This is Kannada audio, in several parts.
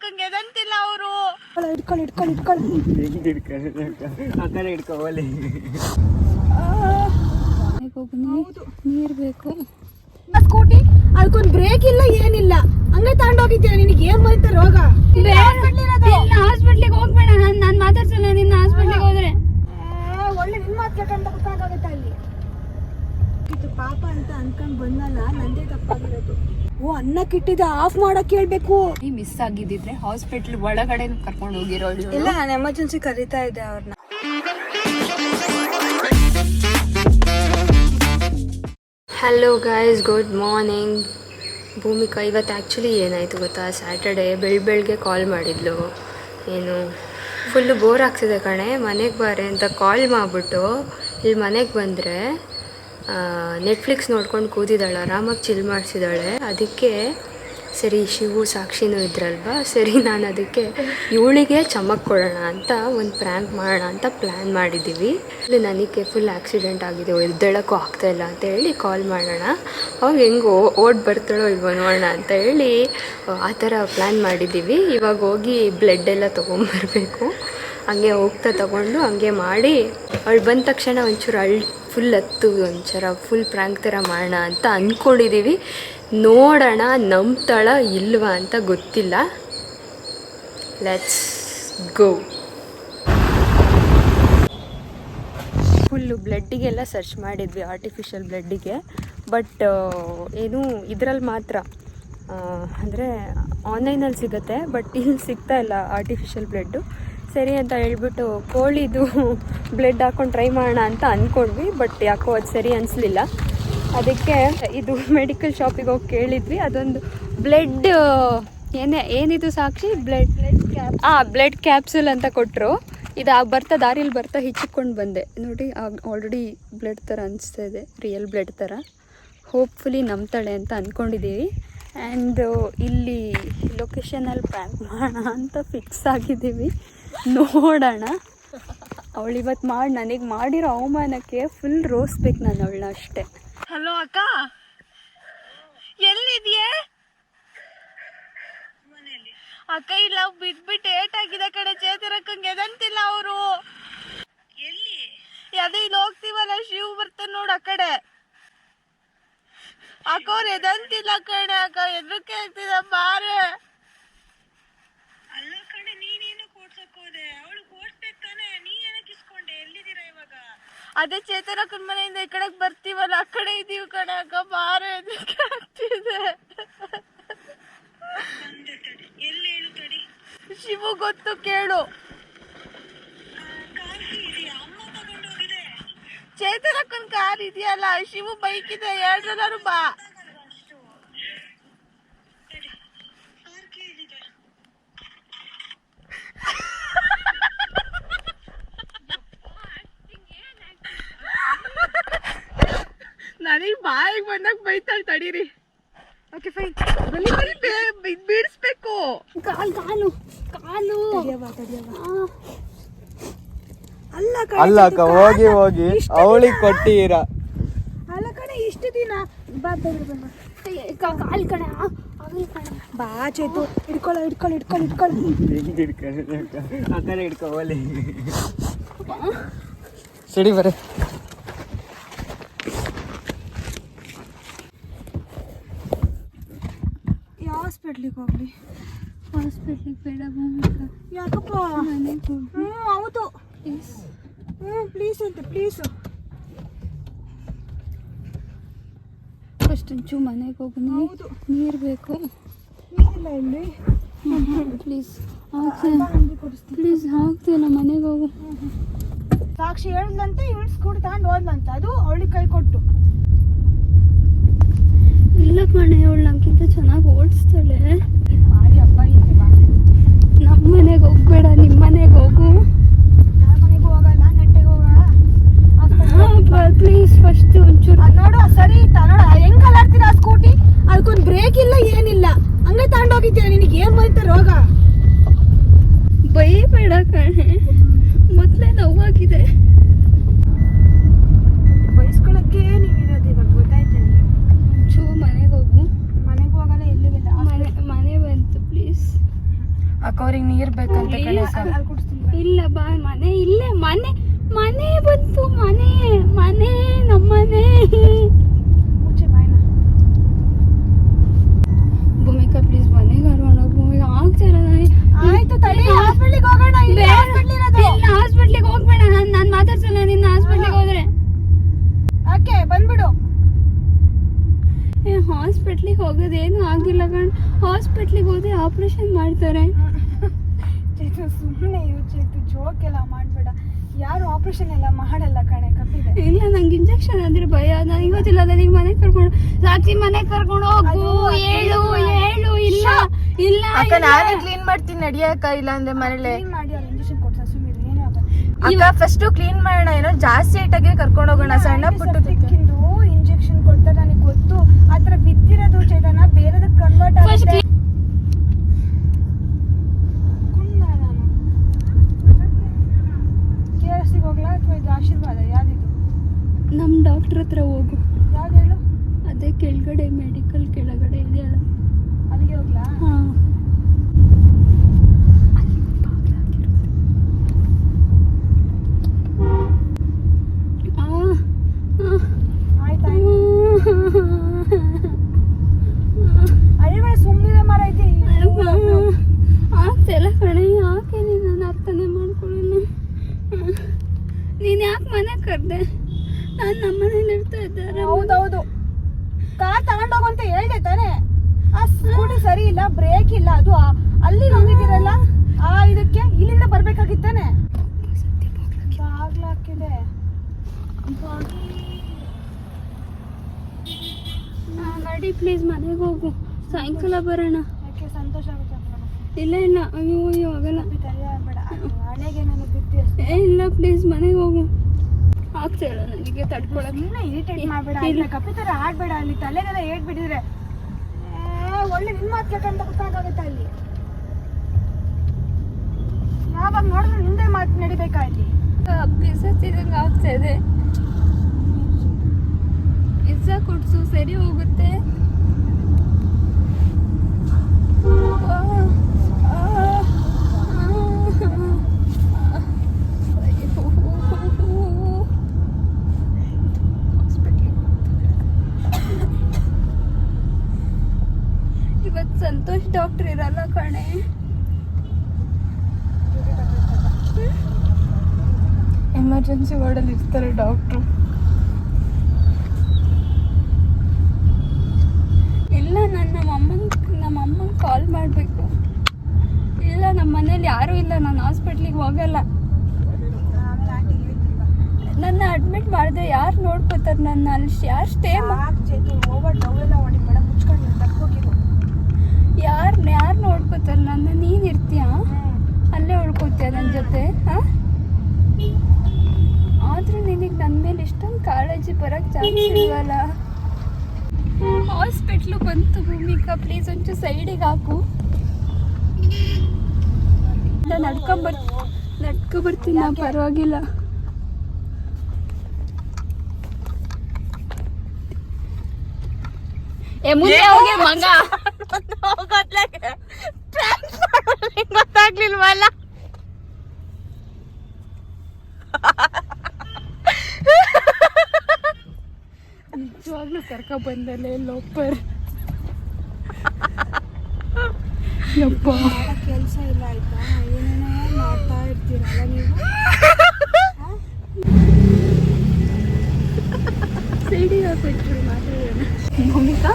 ಚೇತನಕ್ಕಂಗೆ ಎದಂತಿಲ್ಲ ಅವರು. ನೀರ್ ಬೇಕು. ಸ್ಕೂಟಿ ಅದಕ್ಕೊಂದು ಬ್ರೇಕ್ ಇಲ್ಲ ಏನಿಲ್ಲ, ಹಂಗೆ ತಗೊಂಡೋಗಿದ್ದೀರ. ನಿನಗೆ ಏನ್ ಬಂತ ರೋಗ? ಹಾಸ್ಪಿಟ್ಲಿಗೆ ಹೋಗ್ಬೇಡ, ನಾನು ಮಾತಾಡ್ಸಲ್ಲ ನಿನ್ನ. ಹಾಸ್ಪಿಟ್ಲಿಗೆ ಹೋದ್ರೆ ಒಳ್ಳೆ ನಿನ್ ಮಾತು ಕೇಳ್ಕೊಂಡ ಗೊತ್ತಾಗುತ್ತೆ. ಅಲ್ಲಿ ಇದು ಪಾಪ ಅಂತ ಅನ್ಕೊಂಡ್ ಬಂದಲ್ಲ, ನಂದೇ ತಪ್ಪಾಗಿರೋದು. ಓ, ಅನ್ನಕ್ಕಿಟ್ಟಿದ ಆಫ್ ಮಾಡಕ್ ಹೇಳ್ಬೇಕು. ಈ ಮಿಸ್ ಆಗಿದ್ದಿದ್ರೆ ಹಾಸ್ಪಿಟ್ಲ್ ಒಳಗಡೆ ಕರ್ಕೊಂಡು ಹೋಗಿರೋ. ಇಲ್ಲ, ನಾನು ಎಮರ್ಜೆನ್ಸಿ ಕರೀತಾ ಇದ್ದೆ ಅವ್ರನ್ನ. Hello guys, good morning. Bhumika ಇವತ್ತು ಆ್ಯಕ್ಚುಲಿ ಏನಾಯಿತು ಗೊತ್ತಾ, ಸ್ಯಾಟರ್ಡೇ ಬೆಳಗ್ಗೆ ಕಾಲ್ ಮಾಡಿದ್ಲು. ಏನು ಫುಲ್ಲು ಬೋರ್ ಆಗ್ತಿದೆ ಕಣೆ, ಮನೆಗೆ ಬಾರೆ ಅಂತ ಕಾಲ್ ಮಾಡಿಬಿಟ್ಟು ಇಲ್ಲಿ ಮನೆಗೆ ಬಂದರೆ ನೆಟ್ಫ್ಲಿಕ್ಸ್ ನೋಡ್ಕೊಂಡು ಕೂತಿದ್ದಾಳೆ, ಆರಾಮಾಗಿ ಚಿಲ್ ಮಾಡಿಸಿದ್ದಾಳೆ. ಅದಕ್ಕೆ ಸರಿ, ಶಿವು ಸಾಕ್ಷಿನೂ ಇದ್ರಲ್ವ, ಸರಿ ನಾನು ಅದಕ್ಕೆ ಇವಳಿಗೆ ಚಮಕ್ ಕೊಡೋಣ ಅಂತ ಒಂದು ಪ್ರ್ಯಾಂಕ್ ಮಾಡೋಣ ಅಂತ ಪ್ಲ್ಯಾನ್ ಮಾಡಿದ್ದೀವಿ. ಇಲ್ಲಿ ನನಗೆ ಫುಲ್ ಆಕ್ಸಿಡೆಂಟ್ ಆಗಿದೆ, ಎದ್ದೇಳಕ್ಕೂ ಆಗ್ತಾಯಿಲ್ಲ ಅಂತ ಹೇಳಿ ಕಾಲ್ ಮಾಡೋಣ, ಅವಾಗ ಹೆಂಗೆ ಓಡ್ ಬರ್ತಾಳೋ ಇಲ್ವೋ ನೋಡೋಣ ಅಂತ ಹೇಳಿ ಆ ಥರ ಪ್ಲ್ಯಾನ್ ಮಾಡಿದ್ದೀವಿ. ಇವಾಗ ಹೋಗಿ ಬ್ಲಡ್ ಎಲ್ಲ ತೊಗೊಂಬರ್ಬೇಕು. ಹಂಗೆ ಹೋಗ್ತಾ ತೊಗೊಂಡು ಹಂಗೆ ಮಾಡಿ ಅವಳು ಬಂದ ತಕ್ಷಣ ಒಂಚೂರು ಫುಲ್ ಹತ್ತು ಒಂಚೂರ ಫುಲ್ ಪ್ರ್ಯಾಂಕ್ ಥರ ಮಾಡೋಣ ಅಂತ ಅಂದ್ಕೊಂಡಿದ್ದೀವಿ. ನೋಡೋಣ ನಂಬ್ತಾಳ ಇಲ್ವಾ ಅಂತ ಗೊತ್ತಿಲ್ಲ. Let's go. ಫುಲ್ಲು ಬ್ಲಡ್ಡಿಗೆಲ್ಲ ಸರ್ಚ್ ಮಾಡಿದ್ವಿ, ಆರ್ಟಿಫಿಷಿಯಲ್ ಬ್ಲಡ್ಡಿಗೆ. ಬಟ್ ಏನು ಇದರಲ್ಲಿ ಮಾತ್ರ ಅಂದರೆ ಆನ್ಲೈನಲ್ಲಿ ಸಿಗುತ್ತೆ, ಬಟ್ ಇಲ್ಲಿ ಸಿಗ್ತಾ ಇಲ್ಲ ಆರ್ಟಿಫಿಷಿಯಲ್ ಬ್ಲಡ್ಡು. ಸರಿ ಅಂತ ಹೇಳ್ಬಿಟ್ಟು ಕೋಳಿದು ಬ್ಲಡ್ ಹಾಕ್ಕೊಂಡು ಟ್ರೈ ಮಾಡೋಣ ಅಂತ ಅಂದ್ಕೊಂಡ್ವಿ. ಬಟ್ ಯಾಕೋ ಅದು ಸರಿ ಅನಿಸ್ಲಿಲ್ಲ. ಅದಕ್ಕೆ ಇದು ಮೆಡಿಕಲ್ ಶಾಪಿಗೆ ಹೋಗಿ ಕೇಳಿದ್ವಿ. ಅದೊಂದು ಬ್ಲಡ್ ಏನಿದು ಸಾಕ್ಷಿ, ಬ್ಲಡ್ ಕ್ಯಾಪ್ಸೂಲ್ ಅಂತ ಕೊಟ್ಟರು. ಇದು ಬರ್ತಾ ದಾರಿಲಿ ಬರ್ತಾ ಹಿಚ್ಚಿಕೊಂಡು ಬಂದೆ ನೋಡಿ. ಆಲ್ರೆಡಿ ಬ್ಲಡ್ ಥರ ಅನಿಸ್ತಾ ಇದೆ, ರಿಯಲ್ ಬ್ಲಡ್ ಥರ. ಹೋಪ್ಫುಲಿ ನಂಬ್ತಾಳೆ ಅಂತ ಅಂದ್ಕೊಂಡಿದ್ದೀವಿ. ಆ್ಯಂಡ್ ಇಲ್ಲಿ ಲೊಕೇಶನಲ್ಲಿ ಪ್ರ್ಯಾಂಕ್ ಮಾಡೋಣ ಅಂತ ಫಿಕ್ಸ್ ಆಗಿದ್ದೀವಿ. ನೋಡೋಣ. ಅವಳು ಇವತ್ತು ನನಗೆ ಮಾಡಿರೋ ಅವಮಾನಕ್ಕೆ ಫುಲ್ ರೋಸ್ಬೇಕು ನಾನು ಅವಳನ್ನ ಅಷ್ಟೇ. ಹಲೋ ಅಕ್ಕ, ಎಲ್ಲಿದ್ಯೆ? ಅಕ್ಕ ಇಲ್ಲ, ಬಿದ್ಬಿಟ್ಟು ಏಟಾಗಿದೆ ಕಡೆ. ಚೇತನಕ್ಕಂಗೆ ಎದಂತಿಲ್ಲ ಅವರು. ಎಲ್ಲಿ? ಅದೇ ಇಲ್ಲಿ ಹೋಗ್ತೀವಲ್ಲ, ಶಿವ್ ಬರ್ತಾನೆ ನೋಡು ಆ ಕಡೆ. ಅಕ್ಕ ಅವ್ರು ಎದಂತಿಲ್ಲ ಕಣೆ. ಅಕ್ಕ ಎದ್ರಕ್ಕೆ ಆಗ್ತಿದ ಬಾರೆ. ಅಲ್ಲ ಕಣೆ, ನೀನೇನು ಕೋಡ್ಸಕ್ ಹೋದೆ? ಅವಳು ಕೋಡ್ಸ್ಬೇಕು ತಾನೆ, ನೀ ಏನಕ್ಕೆ ಇಸ್ಕೊಂಡೆ? ಎಲ್ಲಿದ್ದೀರಾ ಇವಾಗ? ಅದೇ ಚೇತನಕ್ಕನ ಮನೆಯಿಂದ ಈ ಕಡೆಗೆ ಬರ್ತೀವಲ್ಲ, ಆ ಕಡೆ ಇದೀವಿ ಕಣೆ. ಅಕ್ಕ ಬಾರೆ, ಎದ್ರಕ್ಕೆ ಆಗ್ತಿದೆ. ಎಲ್ಲಿ ಹೇಳು ತಡಿ. ಶಿವು ಗೊತ್ತು, ಕೇಳು. ಚೇತನಕ್ಕನ ಕಾರ್ ಇದೆಯಲ್ಲ, ಶಿವು ಬೈಕ್ ಇದೆ, ಎರಡರಲ್ಲಾರು ಬಾ. ನನಗೆ ಬಾಯಿಗೆ ಬಂದಾಗ ಬೈತಾಳೆ, ತಡೀರಿ. Okay fine. ಬೀಡಿಸ್ಬೇಕು. ಕಾಲು ಅಲ್ಲ ಅಕ್ಕ, ಹೋಗಿ ಹೋಗಿ ಅವಳಿಗೆ ಕೊಟ್ಟಿರ. ಅಲ್ಲ ಕಣೆ, ಇಷ್ಟು ದಿನ ಕಾಲು ಕಡೆ ಬಾ ಚೇತು. ಹಿಡ್ಕೊಳ್ಳ. ಆ ಕಡೆ ಹಿಡ್ಕೋಲಿ. ಸರಿ ಬರ. ಯಾವ ಹಾಸ್ಪಿಟ್ಲಿಗೆ ಹೋಗ್ಲಿ? ಹಾಸ್ಪಿಟ್ಲಿಗೆ ಬೇಡ ಭೂಮಿಕಾ. ಯಾಕಪ್ಪ? ಮನೆಗೆ ಹೌದು ಪ್ಲೀಸ್ ಅಂತ, ಪ್ಲೀಸ್. ಫಸ್ಟ್ ಒಂಚೂರು ಮನೆಗೆ ಹೋಗಿ. ನೀರು ಬೇಕು. ನೀರಿಲ್ಲ ಇಲ್ಲಿ. ಪ್ಲೀಸ್ ಆಗ್ತೀಯಲ್ಲ, ಮನೆಗೆ ಹೋಗು. ಸಾಕ್ಷಿ ಹೇಳಿದಂತೆ ಇವಳು ಸ್ಕೂಟಿ ತಗೊಂಡು ಹೋದ್ಲಂತ, ಅದು ಅವಳಿಗೆ ಕೈ ಕೊಟ್ಟು. ಇಲ್ಲ ಕಣೆ, ಅವಳು ನಮ್ಗಿಂತ ಚೆನ್ನಾಗಿ ಓಡಿಸ್ತಾಳೆ. ಮಾಡಿ ಹಬ್ಬ ಇದೆ ಬಾ. ನಮ್ಮ ಮನೆಗೆ ಹೋಗ್ಬೇಡ, ನಿಮ್ಮ ಮನೆಗೆ ಹೋಗು. ಮನೆಗೆ ಹೋಗಲ್ಲ, ನೆಟ್ಟಿಗೆ ಹೋಗೋಣ. ಪ್ಲೀಸ್ ಫಸ್ಟ್ ಒಂಚೂರು ನೋಡು. ಸರಿ ನೋಡ ಹೆಂಗ್ ಅಲಾಡ್ತೀರ ಆ ಸ್ಕೂಟಿ. ಅದಕ್ಕೊಂದು ಬ್ರೇಕ್ ಇಲ್ಲ ಏನಿಲ್ಲ, ಹಂಗೆ ತಗೊಂಡೋಗಿದ್ದೀರ. ನಿನಗೆ ಏನ್ ಬಂತ ರೋಗ? ಬೈಬೇಡ ಕಣೆ, ಮೊದಲೇ ನೋವಾಗಿದೆ. ಬೈಸ್ಕೊಳಕ್ಕೆ ನೀವಿರೋದು ಇವಾಗ ಗೊತ್ತಾಯ್ತು ನನಗೆ. ಒಂಚೂರು ಮನೆಗೆ ಹೋಗು. ಮನೆಗೆ ಹೋಗಲ್ಲ, ಎಲ್ಲಿಗೆಲ್ಲ. ಮನೆ ಬಂತು ಪ್ಲೀಸ್. ಅಕ್ಕ ಅವ್ರಿಗೆ ನೀರ್ ಬೇಕಂತ ಕಣೆ ಇಲ್ಲ ಬಾ ಮನೆ ಇಲ್ಲೇ ಮನೆ ಮನೆ ಬಂತು ಮನೆ ಮನೆ ನಮ್ಮನೆ ಭೂಮಿಕಾ ಪ್ಲೀಸ್ ಮನೆಗೆ ಕರ್ಕೊಂಡು ಹೋಗಿ ಭೂಮಿಕಾ ಆಗ್ತಿಲ್ಲ ಆಯ್ತು ತಡಿ ಹಾಸ್ಪಿಟ್ಲಿಗೆ ಹೋಗೋಣ ಹಾಸ್ಪಿಟ್ಲಿಗೆ ಹೋಗ್ಬೇಡ ನಾನು ಮಾತಾಡ್ಸಲ್ಲ ನಿನ್ನ ಹಾಸ್ಪಿಟ್ಲಿಗೆ ಹೋದ್ರೆ ಓಕೆ ಬಂದ್ಬಿಡು ಹಾಸ್ಪಿಟ್ಲಿಗೆ ಹೋಗೋದೇನು ಆಗಿಲ್ಲ ಕಣ್ ಹಾಸ್ಪಿಟ್ಲಿಗೆ ಹೋದ್ರೆ ಆಪರೇಷನ್ ಮಾಡ್ತಾರೆ ಚೇತು ಸುಮ್ಮನೆ ಚೇತು ಜೋಕ್ ಎಲ್ಲ ಮಾಡ್ಬೇಡ ಯಾರು ಆಪರೇಷನ್ ಎಲ್ಲ ಮಾಡಲ್ಲ ಕಣೆ ಕಪ್ಪಿದೆ ಇಲ್ಲ ನಂಗೆ ಇಂಜೆಕ್ಷನ್ ಅಂದ್ರೆ ಭಯ ನನಗೆ ಗೊತ್ತಿಲ್ಲ ನನಗೆ ಮನೆಗೆ ಕರ್ಕೊಂಡು ಸಾಕ್ಷಿ ಮನೆಗೆ ಕರ್ಕೊಂಡು ಹೋಗು ಹೇಳು ಹೇಳು ಇಲ್ಲ ಇಲ್ಲ ಅಕ್ಕ ನಾನೇ ಕ್ಲೀನ್ ಮಾಡ್ತೀನಿ ನಡಿಯಕ್ಕ ಇಲ್ಲ ಅಂದ್ರೆ ಮನೇಲೆ ಮಾಡಿ ಅವ್ರು ಇಂಜೆಕ್ಷನ್ ಕೊಡ್ಸ ಸುಮ್ಮನೆ ಏನೋ ಅಕ್ಕ ಫಸ್ಟ್ ಕ್ಲೀನ್ ಮಾಡೋಣ ಏನೋ ಜಾಸ್ತಿ ಏಟಾಗಿ ಕರ್ಕೊಂಡು ಹೋಗೋಣ ಸಣ್ಣ ಪುಟ್ಟಕ್ಕಿಂದು ಇಂಜೆಕ್ಷನ್ ಕೊಡ್ತಾರೆ ನನಗೆ ಗೊತ್ತು ಆ ಥರ ಬಿದ್ದಿರೋದು ಚೇತನ ಬೇರೆದಕ್ಕೆ ಕನ್ವರ್ಟ್ ಆಗುತ್ತೆ KFCಗೆ ಹೋಗ್ಲಾ ಅಥವಾ ಇದು ಆಶೀರ್ವಾದ ಯಾವ್ದಿದು ನಮ್ಮ ಡಾಕ್ಟರ್ ಹತ್ರ ಹೋಗು ಯಾವ್ದು ಹೇಳು ಅದೇ ಕೆಳಗಡೆ ಮೆಡಿಕಲ್ ಕೆಳಗಡೆ ಇದೆಯಲ್ಲ ಅಲ್ಲಿಗೆ ಹೋಗ್ಲಾ ಹಾಂ ಆಯ್ತಾಯ್ತು ಅಳಿಬೇಡ ಸುಮ್ಮನೆ ಮರ ಐತಿ ಆಗ್ತಿಲ್ಲ ಕಣೆ ಯಾಕೆ ನೀನು ನಾನು ಅರ್ಥನೇ ಮಾಡ್ಕೊಳ್ಳೋಣ ನೀನು ಯಾಕೆ ಮನೆ ಕರೆದೆ ನಾನು ನಮ್ಮ ಮನೇಲಿ ಇರ್ತಾ ಇದ್ದಾರೆ ಹೌದೌದು ಕಾರ್ ತಗೊಂಡೋಗಂತ ಹೇಳ್ದೆ ತಾನೆ ಆ ಸ್ಕೂಟಿ ಸರಿ ಇಲ್ಲ ಬ್ರೇಕ್ ಇಲ್ಲ ಅದು ಅಲ್ಲಿ ಹೋಗಿದ್ದೀರಲ್ಲ ಆ ಇದಕ್ಕೆ ಇಲ್ಲಿಂದ ಬರ್ಬೇಕಾಗಿತ್ತಾನೆ ಬಾಗ್ಲಾಕಿದೆ ನಡಿ ಪ್ಲೀಸ್ ಮನೆಗೆ ಹೋಗು ಸಾಯಂಕಾಲ ಬರೋಣ ಯಾಕೆ ಸಂತೋಷ ಆಗುತ್ತೆ ಇಲ್ಲ ಇಲ್ಲ ಅಯ್ಯೋ ಅಯ್ಯೋ ಆಗಲ್ಲ ಬೇಡ ಹಣೆಗೆ ನನಗೆ ಬಿತ್ತಿ ಅಷ್ಟೇ ಇಲ್ಲ ಪ್ಲೀಸ್ ಮನೆಗೆ ಹೋಗು ಆಗ್ತಿಲ್ಲ ನನಗೆ ತಡ್ಕೊಳಕ್ಕೆ ಸುಮ್ಮನೆ ಇರಿಟೇಟ್ ಮಾಡಬೇಡ ಇಲ್ಲ ಕಪ್ಪಿ ಥರ ಆಡ್ಬೇಡ ಅಲ್ಲಿ ತಲೆಗೆಲ್ಲ ಏಟ್ ಬಿಟ್ಟಿದ್ರೆ ಒಳ್ಳೆ ನಿಮ್ಮ ಮಾತು ಕೇಳ್ಕೊಂತ ಗೊತ್ತಾಗುತ್ತೆ ಅಲ್ಲಿ ಯಾವಾಗ ನೋಡಿದ್ರೆ ನಿಂದೆ ಮಾತು ನಡಿಬೇಕಾ ಇಲ್ಲಿ ಅಭ್ಯಾಸದಂಗೆ ಆಗ್ತಾ ಇದೆ ಪಿಜ್ಜಾ ಕೊಡ್ಸು ಸರಿ ಹೋಗುತ್ತೆ ಇವತ್ತು ಸಂತೋಷ್ ಡಾಕ್ಟರ್ ಇರಲ್ಲ ಕಣೆ ಎಮರ್ಜೆನ್ಸಿ ವಾರ್ಡಲ್ಲಿ ಇರ್ತಾರೆ ಡಾಕ್ಟ್ರು ಇಲ್ಲ ನಾನು ನಮ್ಮಮ್ಮಂಗೆ ಕಾಲ್ ಮಾಡಬೇಕು ಇಲ್ಲ ನಮ್ಮ ಮನೇಲಿ ಯಾರೂ ಇಲ್ಲ ನಾನು ಹಾಸ್ಪಿಟ್ಲಿಗೆ ಹೋಗಲ್ಲ ನನ್ನ ಅಡ್ಮಿಟ್ ಮಾಡಿದ್ರೆ ಯಾರು ನೋಡ್ಕೋತಾರೆ ನನ್ನ ಅಲ್ಲಿ ಯಾರು ಸ್ಟೇ ಯಾರು ನೋಡ್ಕೋತಾರೆ ನನ್ನ ನೀನು ಇರ್ತೀಯಾ ಅಲ್ಲೇ ಉಳ್ಕೋತೀಯ ನನ್ನ ಜೊತೆ ಹಾಂ ಆದರೂ ನಿನಗೆ ನನ್ನ ಮೇಲೆ ಇಷ್ಟೊಂದು ಕಾಳಜಿ ಬರೋಕ್ಕೆ ಚಾನ್ಸ್ ಇಲ್ವಲ್ಲ ಹಾಸ್ಪಿಟ್ಲು ಬಂತು ಭೂಮಿಕಾ ಪ್ಲೀಸ್ ಒಂಚೂರು ಸೈಡಿಗೆ ಹಾಕು ನಡ್ಕೊಬರ್ತೀನಿ ನಾ ಪರವಾಗಿಲ್ಲ ಮುಂದೆ ಹೋಗಿ ಮಗ ಗೊತ್ತಾಗ್ಲಿಲ್ವಲ್ಲ ನಿಜವಾಗ್ಲೂ ಕರ್ಕ ಬಂದಲ್ಲೇ ಲೋಪರ್ ಯಪ್ಪ ಕೆಲಸ ಇಲ್ಲ ಆಯ್ತಾ ಏನೇನೋ ಮಾಡ್ತಾ ಇರ್ತೀರಲ್ಲ ನೀವು ಸೈಡಿಗೆ ಹಾಕ್ಬಿಟ್ರು ಮಾತಾಡೋಣ ಭೂಮಿಕಾ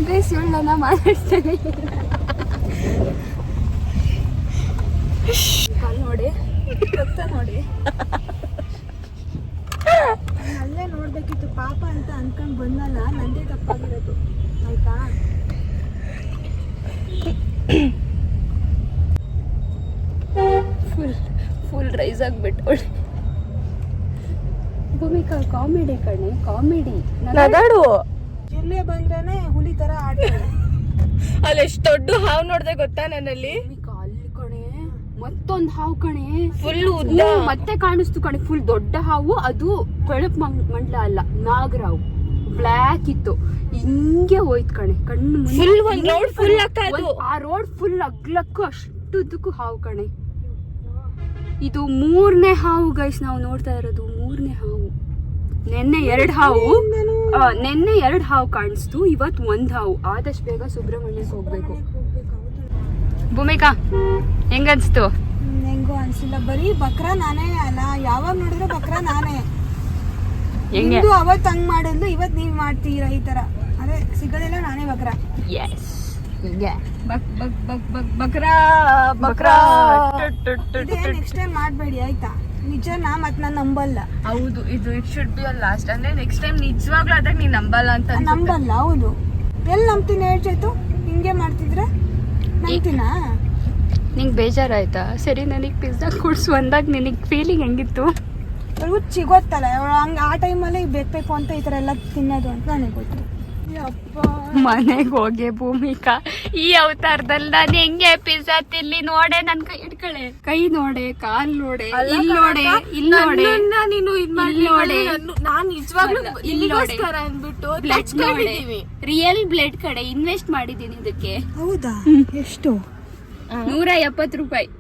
ಬೇಸ್ ಇವಳನ್ನ ಮಾತಾಡ್ತೇನೆ ನೋಡಿ ರಕ್ತ ನೋಡಿ ಅಲ್ಲೇ ನೋಡ್ಬೇಕಿತ್ತು ಪಾಪ ಅಂತ ಅನ್ಕೊಂಡ್ ಬಂದಲ್ಲ ನಂದೇ ತಪ್ಪಾಗಿರೋದು ಆಯ್ತಾ ಫುಲ್ ರೈಸ್ ಆಗ್ಬಿಟ್ಟು ಭೂಮಿಕಾ ಕಾಮಿಡಿ ಕಣೆ ಕಾಮಿಡಿ ನಗಾಡು ಜಿಲ್ಲೆ ಬಂದೇನೆ ಹುಲಿ ತರ ಆಡ್ತಾರೆ ಅಲ್ಲಿ ಎಷ್ಟು ದೊಡ್ಡ ಹಾವು ನೋಡ್ದೆ ಗೊತ್ತಾ ನನ್ನಲ್ಲಿ ಅಲ್ಲಿ ಕಣೆ ಮತ್ತೊಂದು ಹಾವು ಕಣೆ ಫುಲ್ ಉದ್ದ ಮತ್ತೆ ಕಾಣಿಸ್ತು ಕಣೆ ಫುಲ್ ದೊಡ್ಡ ಹಾವು ಅದು ಕೊಳಪ್ ಮಂಡ್ಲ ಅಲ್ಲ ನಾಗರಾವು ಬ್ಲ್ಯಾಕ್ ಇತ್ತು, ಹಿಂಗೆ ಹೋಯ್ತು ಕಣೆ, ಕಣ್ಣು ಫುಲ್ ಒಂದ್ ರೋಡ್ ಫುಲ್ ಹಾಕೋದು. ಆ ರೋಡ್ ಫುಲ್ ಅಗ್ಲಕ್ಕೂ ಅಷ್ಟುದ್ದಕ್ಕೂ ಹಾವು ಕಣೆ. ಇದು 3ನೇ ಹಾವು ಗೈಸ್ ನಾವು ನೋಡ್ತಾ ಇರೋದು, 3ನೇ ಹಾವು. ನೆನ್ನೆ 2 ಹಾವು, ನೆನ್ನೆ 2 ಹಾವು ಕಾಣಿಸ್ತು, ಇವತ್ತು 1 ಹಾವು. ಆದಷ್ಟು ಬೇಗ ಸುಬ್ರಹ್ಮಣ್ಯಕ್ಕೆ ಹೋಗ್ಬೇಕು. ಭೂಮಿಕಾ ಹೆಂಗನ್ಸ್ತು? ಹೆಂಗೋ ಅನ್ಸಿಲ್ಲ, ಬರೀ ಬಕ್ರ ನಾನೇ ಅಲ್ಲ, ಯಾವಾಗ ನೋಡಿದ್ರೆ ಬಕ್ರ ನಾನೇ. ಹೆಂಗೆ ಅವತ್ತು ಹಂಗ್ ಮಾಡಿದ್ಲು, ಇವತ್ತು ನೀವ್ ಮಾಡ್ತೀರಾ ಈ ತರ. ಅದೇ ಸಿಗೋದಿಲ್ಲ, ನಾನೇ ಬಕ್ರ. ಎಸ್ ಹಿಂಗೆ ಬಕ್ ಬಕ್ ಬಕ್ ಬಕ್ ಬಕ್ರ ಬಕ್ರ. ನೆಕ್ಸ್ಟ್ ಟೈಮ್ ಮಾಡ್ಬೇಡಿ ಆಯ್ತಾ? ನಿಜನಾ? ಮತ್ ನಾನ್ ನಂಬಲ್ಲ. ಹೌದು, ಇದು it should be a last. ಅಂದ್ರೆ ನೆಕ್ಸ್ಟ್ ಟೈಮ್ ನಿಜವಾಗ್ಲೂ ಅದಾಗ ನೀನ್ ನಂಬಲ್ಲ ಅಂತ ಅನ್ಸುತ್ತೆ. ನಂಬಲ್ಲ. ಹೌದು, ಎಲ್ಲಿ ನಂಬ್ತೀನಿ ಹೇಳ್ಚೈತು? ಹಿಂಗೆ ಮಾಡ್ತಿದ್ರೆ ನಂಬ್ತೀನಾ? ನಿಂಗೆ ಬೇಜಾರಾಯ್ತಾ? ಸರಿ, ನನಗೆ ಪಿಜ್ಜಾ ಕೊಡ್ಸು ಅಂದಾಗ ನಿನಗೆ ಫೀಲಿಂಗ್ ಹೆಂಗಿತ್ತು? ರುಚಿ ಗೊತ್ತಲ್ಲ, ಹಂಗ ಆ ಟೈಮಲ್ಲಿ ಬೇಕು ಅಂತ ಈ ತರ ಎಲ್ಲ ತಿನ್ನೋದು ಅಂತ ನನಗೆ ಗೊತ್ತು. ಮನೆಗೆ ಹೋಗಿ ಭೂಮಿಕಾ, ಈ ಅವತಾರದಲ್ಲಿ ನಾನು ಹೆಂಗೆ ಪಿಜ್ಜಾ ತಿನ್ಲಿ? ನೋಡೆ ನನ್ ಕೈ ಇಟ್ಕಳೆ, ಕೈ ನೋಡೆ, ಕಾಲ್ ನೋಡೆ, ಇಲ್ಲಿ ನೋಡೆ, ಇಲ್ಲಿ ನೋಡೆ, ನೀನು ನೋಡೆ, ನಾನ್ ನಿಜವಾಗ್ಲೂ ಇಲ್ಲಿಗೋಸ್ಕರ ಅಂದ್ಬಿಟ್ಟು ರಿಯಲ್ ಬ್ಲಡ್ ಕಡೆ ಇನ್ವೆಸ್ಟ್ ಮಾಡಿದೀನಿ ಇದಕ್ಕೆ. ಹೌದಾ? ಎಷ್ಟು? 170 ರೂಪಾಯಿ.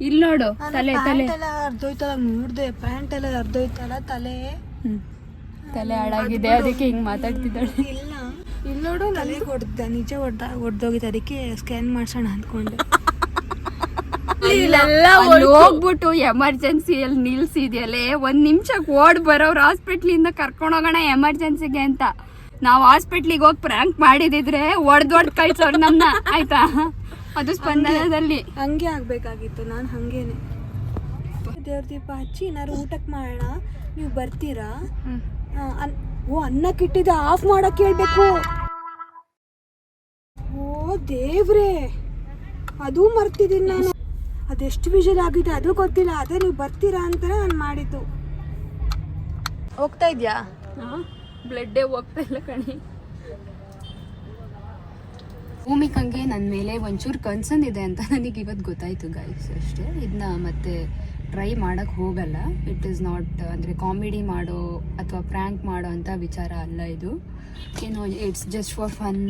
ಇಲ್ಲಿ ನೋಡು, ತಲೆ ತಲೆ ಅರ್ಧೋಯ್ತಲ್ಲ, ನೋಡ್ದೆ ಪ್ಯಾಂಟ್ ಎಲ್ಲ ಅರ್ಧೋಯ್ತಲ್ಲ, ತಲೆ ತಲೆ ಹಾಳಾಗಿದೆ, ಅದಕ್ಕೆ ಹಿಂಗ್ ಮಾತಾಡ್ತಿದ್ದಾಳೆ. ಇಲ್ಲ, ಇಲ್ಲಿ ನೋಡು, ತಲೆ ಹೊಡ್ದ, ನಿಜ ಹೊಡ್ದೋಗಿತ್ತು, ಅದಕ್ಕೆ ಸ್ಕ್ಯಾನ್ ಮಾಡ್ಸೋಣ ಅಂದ್ಕೊಂಡೆ. ಅಲ್ಲಿ ಹೋಗ್ಬಿಟ್ಟು ಎಮರ್ಜೆನ್ಸಿಯಲ್ಲಿ ನಿಲ್ಸಿದ್ಯಲ್ಲೇ, 1 ನಿಮಿಷಕ್ಕೆ ಓಡ್ ಬರೋರು ಹಾಸ್ಪಿಟ್ಲಿಂದ ಕರ್ಕೊಂಡು ಹೋಗೋಣ ಎಮರ್ಜೆನ್ಸಿಗೆ ಅಂತ. ನಾವು ಹಾಸ್ಪಿಟ್ಲಿಗೆ ಹೋಗಿ ಪ್ರ್ಯಾಂಕ್ ಮಾಡಿದಿದ್ರೆ ಹೊಡ್ದೊಡ್ದು ಕಳ್ಸೋರು ನಮ್ನ, ಆಯ್ತಾ? ಅದು ಸ್ಪಂದನದಲ್ಲಿ ಹಂಗೆ ಆಗ್ಬೇಕಾಗಿತ್ತು. ನಾನು ಹಂಗೇನೆ ದೇವ್ರ ದೀಪ ಹಚ್ಚಿ ಏನಾರು ಊಟಕ್ಕೆ ಮಾಡೋಣ, ನೀವು ಬರ್ತೀರಾ? ಅನ್ನಕ್ಕಿಟ್ಟಿದ್ದೆ, ಆಫ್ ಮಾಡಕ್ ಹೇಳ್ಬೇಕು. ಓ ದೇವ್ರೇ, ಅದು ಮರ್ತಿದ್ದೀನಿ ನಾನು. ಅದೆಷ್ಟು ವಿಷಲ್ ಆಗಿದೆ ಅದು ಗೊತ್ತಿಲ್ಲ. ಅದೇ ನೀವು ಬರ್ತೀರಾ ಅಂತಾನೆ ನಾನು ಮಾಡಿದ್ದು. ಹೋಗ್ತಾ ಇದ್ಯಾ? ಬ್ಲಡ್ಡೇ ಹೋಗ್ತಾ ಇಲ್ಲ ಕಣಿ. ಭೂಮಿಕಂಗೆ ನನ್ನ ಮೇಲೆ ಒಂಚೂರು ಕನ್ಸರ್ನ್ ಇದೆ ಅಂತ ನನಗೆ ಇವತ್ತು ಗೊತ್ತಾಯ್ತು ಗೈಸ್, ಅಷ್ಟೇ. ಇದನ್ನ ಮತ್ತೆ ಟ್ರೈ ಮಾಡೋಕ್ಕೆ ಹೋಗಲ್ಲ. ಇಟ್ ಈಸ್ ನಾಟ್, ಅಂದರೆ ಕಾಮಿಡಿ ಮಾಡೋ ಅಥವಾ ಪ್ರ್ಯಾಂಕ್ ಮಾಡೋ ಅಂತ ವಿಚಾರ ಅಲ್ಲ ಇದು. ಏನೋ ಇಟ್ಸ್ ಜಸ್ಟ್ ಫಾರ್ ಫನ್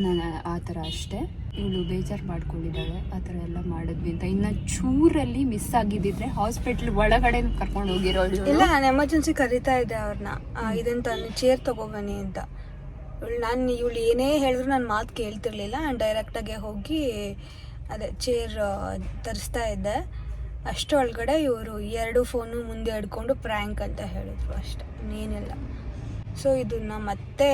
ಆ ಥರ ಅಷ್ಟೇ. ಇವಳು ಬೇಜಾರು ಮಾಡ್ಕೊಂಡಿದ್ದಾಳೆ ಆ ಥರ ಎಲ್ಲ ಮಾಡಿದ್ವಿ ಅಂತ. ಇನ್ನು ಚೂರಲ್ಲಿ ಮಿಸ್ ಆಗಿದ್ದಿದ್ರೆ ಹಾಸ್ಪಿಟ್ಲ್ ಒಳಗಡೆ ಕರ್ಕೊಂಡು ಹೋಗಿರೋಳು. ಇಲ್ಲ, ನಾನು ಎಮರ್ಜೆನ್ಸಿ ಕರೀತಾ ಇದ್ದೆ ಅವ್ರನ್ನ, ಇದಂತ ಚೇರ್ ತಗೋಬನ್ನಿ ಅಂತ. ಇವಳು ಏನೇ ಹೇಳಿದ್ರು ನನ್ನ ಮಾತು ಕೇಳ್ತಿರ್ಲಿಲ್ಲ. ನಾನು ಡೈರೆಕ್ಟಾಗೆ ಹೋಗಿ ಅದೇ ಚೇರ್ ತರಿಸ್ತಾ ಇದ್ದೆ. ಅಷ್ಟೊಳಗಡೆ ಇವರು 2 ಫೋನು ಮುಂದೆ ಹಿಡ್ಕೊಂಡು ಪ್ರ್ಯಾಂಕ್ ಅಂತ ಹೇಳಿದ್ರು ಅಷ್ಟೆ, ಇನ್ನೇನಿಲ್ಲ. ಸೊ ಇದನ್ನ ಮತ್ತೆ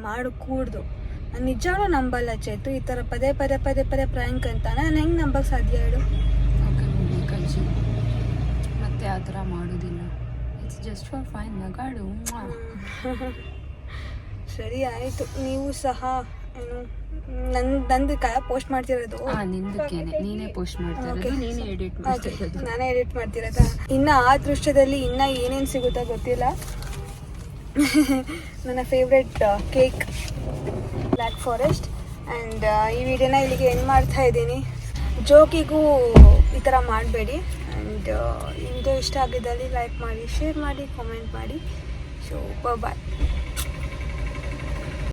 ಮಾಡು ಕೂಡ್ದು. ನಾನು ನಿಜವಾಗ್ಲೂ ನಂಬಲ್ಲ ಚೇತು, ಈ ಥರ ಪದೇ ಪದೇ ಪದೇ ಪದೇ ಪ್ರ್ಯಾಂಕ್ ಅಂತ ನಾನು ಹೆಂಗೆ ನಂಬಕ್ಕೆ ಸಾಧ್ಯ ಹೇಳು? ಕಜ್ಜಿ ಮತ್ತೆ ಆ ಥರ ಮಾಡೋದಿಲ್ಲ. ಇಟ್ಸ್ ಜಸ್ಟ್ ಫಾರ್ ಫೈನ್, ನಗಾಡು. ಸರಿ ಆಯಿತು. ನೀವು ಸಹ ಏನು ನಂದು ಪೋಸ್ಟ್ ಮಾಡ್ತಿರೋದು? ನಿಂದಕ್ಕೇನೆ, ನೀನೇ ಪೋಸ್ಟ್ ಮಾಡ್ತಿರೋದು, ನೀನೇ ಎಡಿಟ್ ಮಾಡ್ತಿರೋದು. ನಾನೇ ಎಡಿಟ್ ಮಾಡ್ತಿರೋದಾ? ಇನ್ನು ಆ ದೃಶ್ಯದಲ್ಲಿ ಇನ್ನೂ ಏನೇನು ಸಿಗುತ್ತಾ ಗೊತ್ತಿಲ್ಲ. ನನ್ನ favourite cake black forest. And ಈ ವಿಡಿಯೋನ ಇಲ್ಲಿಗೆ ಎಂಡ್ ಮಾಡ್ತಾ ಇದ್ದೀನಿ. ಜೋಕಿಗೂ ಈ ಥರ ಮಾಡಬೇಡಿ. ಆ್ಯಂಡ್ ಈ ವಿಡಿಯೋ ಇಷ್ಟ ಆಗಿದ್ದಲ್ಲಿ ಲೈಕ್ ಮಾಡಿ, ಶೇರ್ ಮಾಡಿ, ಕಾಮೆಂಟ್ ಮಾಡಿ. ಸೊ ಬಾಯ್.